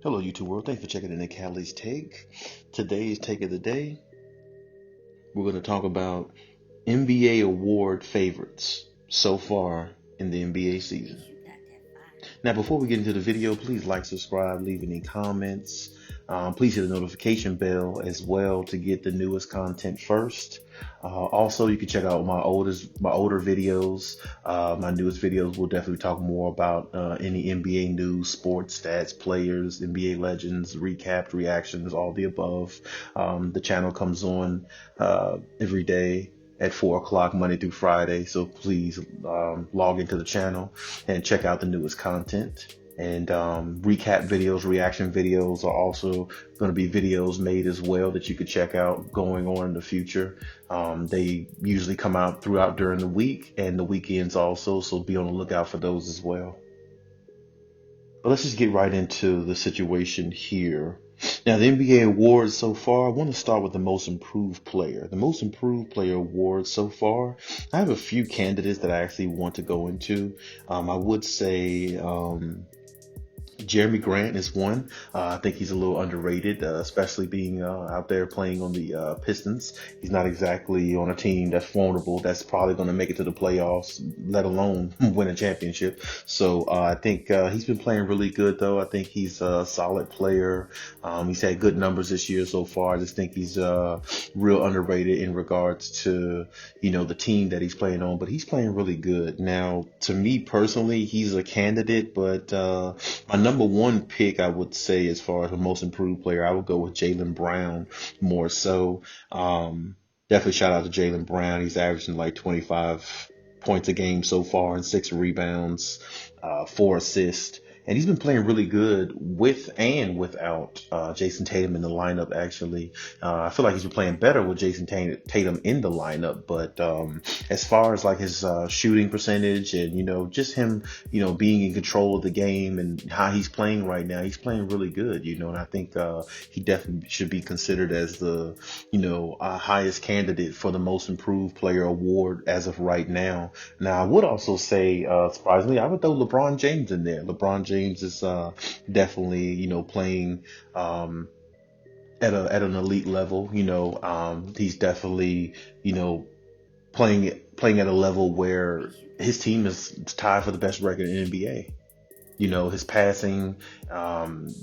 Hello, YouTube world. Thanks for checking in the Khaliis take. Today's take of the day, we're going to talk about NBA award favorites so far in the NBA season. Now, before we get into the video, please like, subscribe, leave any comments. Please hit the notification bell as well to get the newest content first. Also, you can check out my older videos. My newest videos will definitely talk more about any NBA news, sports stats, players, NBA legends, recaps, reactions, all the above. The channel comes on every day at 4 o'clock Monday through Friday. So please log into the channel and check out the newest content. And recap videos, reaction videos are also going to be videos made as well that you could check out going on in the future. They usually come out throughout during the week and the weekends also, so be on the lookout for those as well. But let's just get right into the situation here. Now, the NBA awards so far, I want to start with the most improved player. The most improved player award so far, I have a few candidates that I actually want to go into. I would say Jeremy Grant is one. I think he's a little underrated, especially being out there playing on the Pistons. He's not exactly on a team that's vulnerable, that's probably going to make it to the playoffs, let alone win a championship. So I think he's been playing really good, though. I think he's a solid player. He's had good numbers this year so far. I just think he's real underrated in regards to, the team that he's playing on, but he's playing really good. Now, to me personally, he's a candidate, but my number one pick, I would say, as far as the most improved player, I would go with Jaylen Brown more so. Definitely shout out to Jaylen Brown. He's averaging like 25 points a game so far and 6 rebounds, 4 assists. And he's been playing really good with and without Jason Tatum in the lineup, actually. I feel like he's been playing better with Jason Tatum in the lineup. But as far as like his shooting percentage and, just him, being in control of the game and how he's playing right now, he's playing really good, and I think he definitely should be considered as the, highest candidate for the most improved player award as of right now. Now, I would also say, surprisingly, I would throw LeBron James in there. LeBron James is definitely, playing at an elite level. He's definitely, playing at a level where his team is tied for the best record in the NBA. His passing,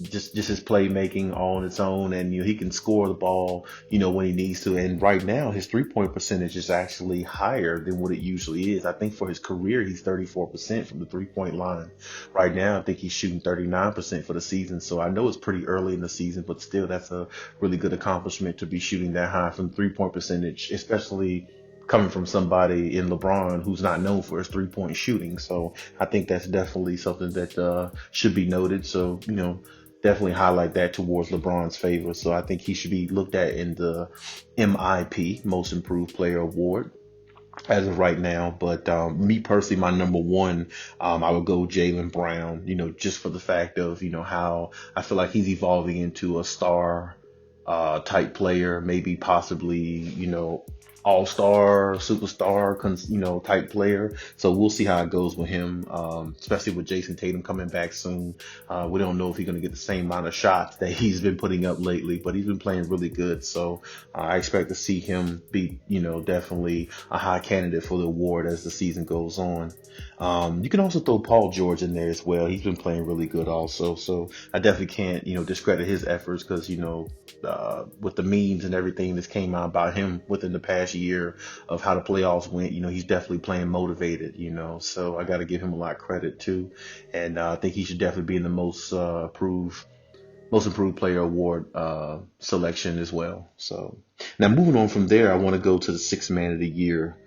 just his playmaking all on its own, and he can score the ball, when he needs to. And right now, his 3-point percentage is actually higher than what it usually is. I think for his career, he's 34% from the 3-point line. Right now, I think he's shooting 39% for the season. So I know it's pretty early in the season, but still, that's a really good accomplishment to be shooting that high from 3-point percentage, especially coming from somebody in LeBron who's not known for his 3-point shooting. So I think that's definitely something that should be noted. So, definitely highlight that towards LeBron's favor. So I think he should be looked at in the MIP, Most Improved Player Award, as of right now. But me personally, my number one, I would go Jaylen Brown, just for the fact of, how I feel like he's evolving into a star type player, maybe possibly, all-star, superstar, type player. So we'll see how it goes with him, especially with Jason Tatum coming back soon. We don't know if he's going to get the same amount of shots that he's been putting up lately, but he's been playing really good. So I expect to see him be, definitely a high candidate for the award as the season goes on. You can also throw Paul George in there as well. He's been playing really good also. So I definitely can't, discredit his efforts because, with the memes and everything that's came out about him within the past year of how the playoffs went, he's definitely playing motivated, so I got to give him a lot of credit too. And I think he should definitely be in the most improved player award selection as well. So now moving on from there, I want to go to the sixth man of the year.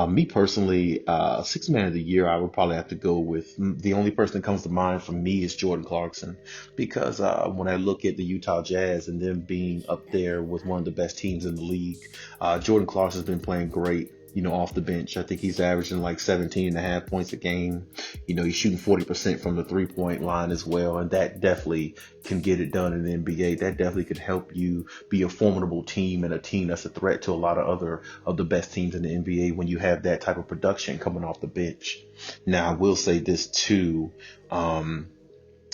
Me personally, sixth man of the year, I would probably have to go with the only person that comes to mind for me is Jordan Clarkson, because when I look at the Utah Jazz and them being up there with one of the best teams in the league, Jordan Clarkson's been playing great. Off the bench. I think he's averaging like 17 and a half points a game. He's shooting 40% from the 3-point line as well. And that definitely can get it done in the NBA. That definitely could help you be a formidable team and a team that's a threat to a lot of other of the best teams in the NBA when you have that type of production coming off the bench. Now, I will say this too.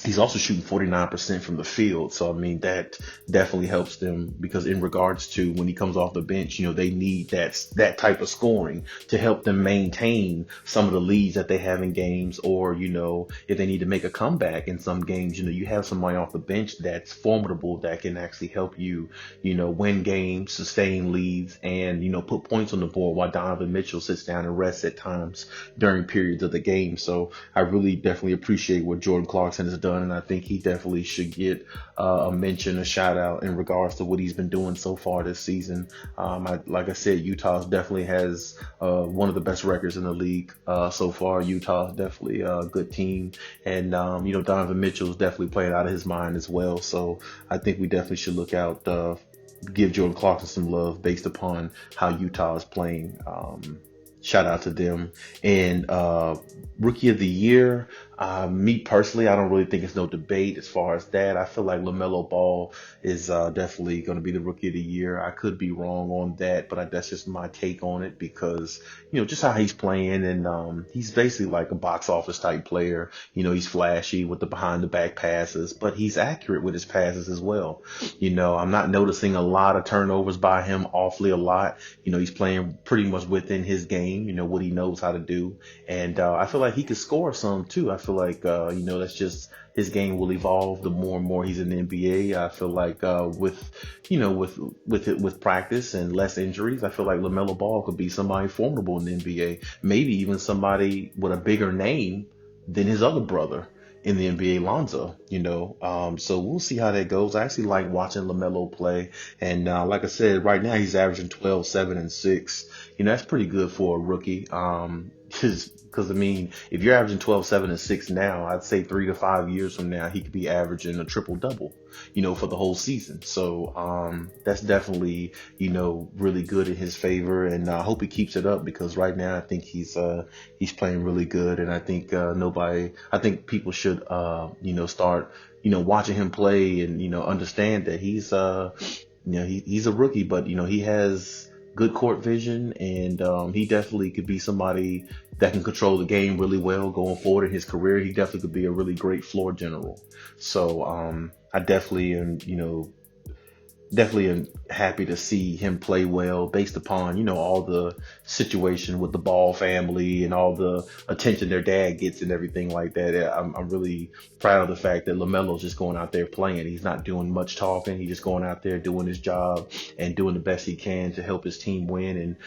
He's also shooting 49% from the field. So, I mean, that definitely helps them because in regards to when he comes off the bench, they need that type of scoring to help them maintain some of the leads that they have in games, or, if they need to make a comeback in some games, you have somebody off the bench that's formidable that can actually help you, win games, sustain leads, and, put points on the board while Donovan Mitchell sits down and rests at times during periods of the game. So I really definitely appreciate what Jordan Clarkson has done, and I think he definitely should get a mention, a shout out in regards to what he's been doing so far this season. Like I said, Utah definitely has one of the best records in the league so far. Utah is definitely a good team, and Donovan Mitchell is definitely playing out of his mind as well. So I think we definitely should look out. Give Jordan Clarkson some love based upon how Utah is playing. Shout out to them. And Rookie of the Year, me personally, I don't really think it's no debate as far as that. I feel like LaMelo Ball is definitely going to be the Rookie of the Year. I could be wrong on that, but that's just my take on it because, just how he's playing. And he's basically like a box office type player. He's flashy with the behind the back passes, but he's accurate with his passes as well. I'm not noticing a lot of turnovers by him, awfully a lot. He's playing pretty much within his game, what he knows how to do. And I feel like he could score some too. I feel like, that's just his game will evolve the more and more he's in the NBA. I feel like with practice and less injuries, I feel like LaMelo Ball could be somebody formidable in the NBA. Maybe even somebody with a bigger name than his other brother in the NBA, Lonzo, so we'll see how that goes. I actually like watching LaMelo play. And like I said, right now he's averaging 12, 7, and 6. That's pretty good for a rookie. Because, I mean, if you're averaging 12, 7, and 6 now, I'd say 3 to 5 years from now, he could be averaging a triple double, for the whole season. So that's definitely, really good in his favor. And I hope he keeps it up because right now I think he's playing really good. And I think I think people should, start, watching him play and, understand that he's a rookie, but, he has good court vision, and he definitely could be somebody that can control the game really well going forward in his career. He definitely could be a really great floor general. So I definitely am happy to see him play well based upon, all the situation with the Ball family and all the attention their dad gets and everything like that. I'm really proud of the fact that LaMelo's just going out there playing. He's not doing much talking. He's just going out there doing his job and doing the best he can to help his team win. And,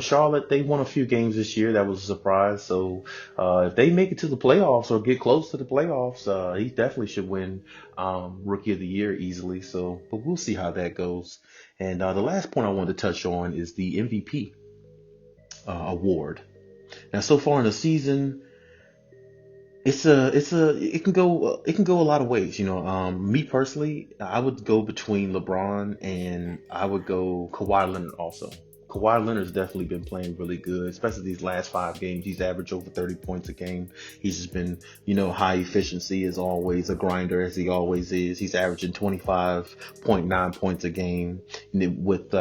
Charlotte, they won a few games this year. That was a surprise. So if they make it to the playoffs or get close to the playoffs, he definitely should win Rookie of the Year easily. So, but we'll see how that goes. And the last point I wanted to touch on is the MVP award. Now, so far in the season, it can go a lot of ways. Me personally, I would go between LeBron and I would go Kawhi Leonard also. Kawhi Leonard's definitely been playing really good, especially these last 5 games. He's averaged over 30 points a game. He's just been, high efficiency as always, a grinder as he always is. He's averaging 25.9 points a game with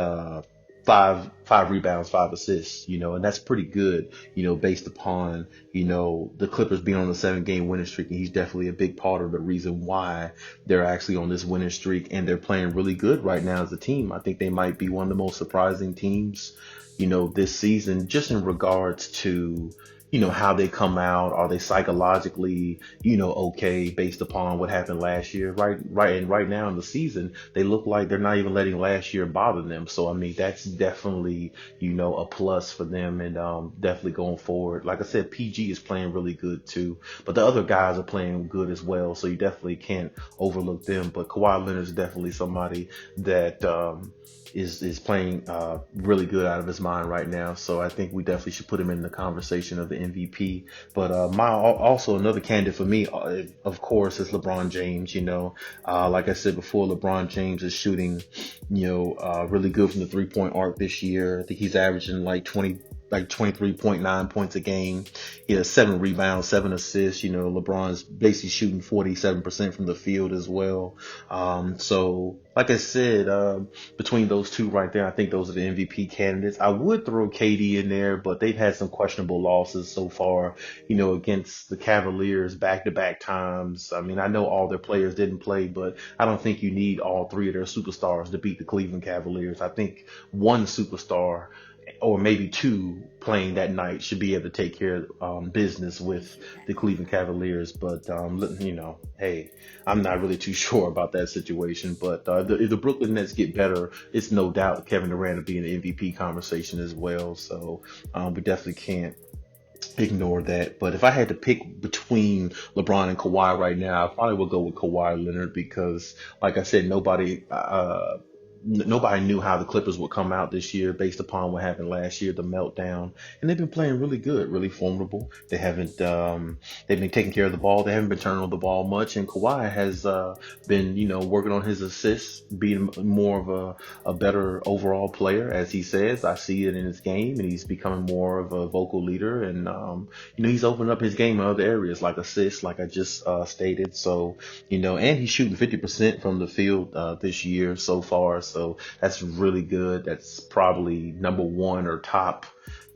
five rebounds, 5 assists, and that's pretty good, based upon, the Clippers being on a 7-game winning streak. And he's definitely a big part of the reason why they're actually on this winning streak and they're playing really good right now as a team. I think they might be one of the most surprising teams, this season, just in regards to, how they come out. Are they psychologically, okay based upon what happened last year? And right now in the season, they look like they're not even letting last year bother them. So, I mean, that's definitely, a plus for them, and definitely going forward. Like I said, PG is playing really good too, but the other guys are playing good as well. So you definitely can't overlook them. But Kawhi Leonard is definitely somebody that, is playing really good out of his mind right now. So I think we definitely should put him in the conversation of the MVP. But also another candidate for me, of course, is LeBron James. Like I said before, LeBron James is shooting, really good from the 3-point arc this year. I think he's averaging like like 23.9 points a game. He has 7 rebounds, 7 assists. LeBron's basically shooting 47% from the field as well. So like I said, between those two right there, I think those are the MVP candidates. I would throw KD in there, but they've had some questionable losses so far, against the Cavaliers back-to-back times. I mean, I know all their players didn't play, but I don't think you need all three of their superstars to beat the Cleveland Cavaliers. I think one superstar or maybe two playing that night should be able to take care of business with the Cleveland Cavaliers. But, hey, I'm not really too sure about that situation. But if the Brooklyn Nets get better, it's no doubt Kevin Durant will be in the MVP conversation as well. So we definitely can't ignore that. But if I had to pick between LeBron and Kawhi right now, I probably would go with Kawhi Leonard because, like I said, nobody knew how the Clippers would come out this year based upon what happened last year, the meltdown. And they've been playing really good, really formidable. They've been taking care of the ball. They haven't been turning over the ball much. And Kawhi has been, working on his assists, being more of a better overall player, as he says. I see it in his game, and he's becoming more of a vocal leader. And, he's opened up his game in other areas like assists, like I just stated. So, and he's shooting 50% from the field this year so far. So that's really good. That's probably number one or top,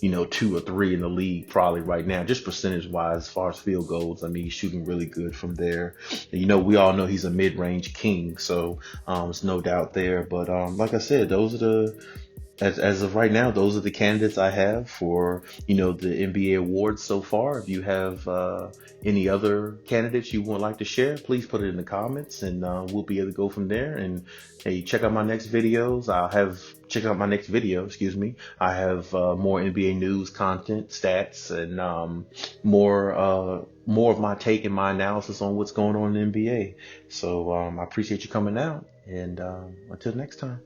2 or 3 in the league probably right now, just percentage wise as far as field goals. I mean, he's shooting really good from there. And, we all know he's a mid-range king, so there's no doubt there. But like I said, those are as of right now, those are the candidates I have for, the NBA awards so far. If you have any other candidates you would like to share, please put it in the comments and we'll be able to go from there. And hey, check out my next videos. Check out my next video, excuse me. I have more NBA news content, stats, and more of my take and my analysis on what's going on in the NBA. So I appreciate you coming out, and until next time.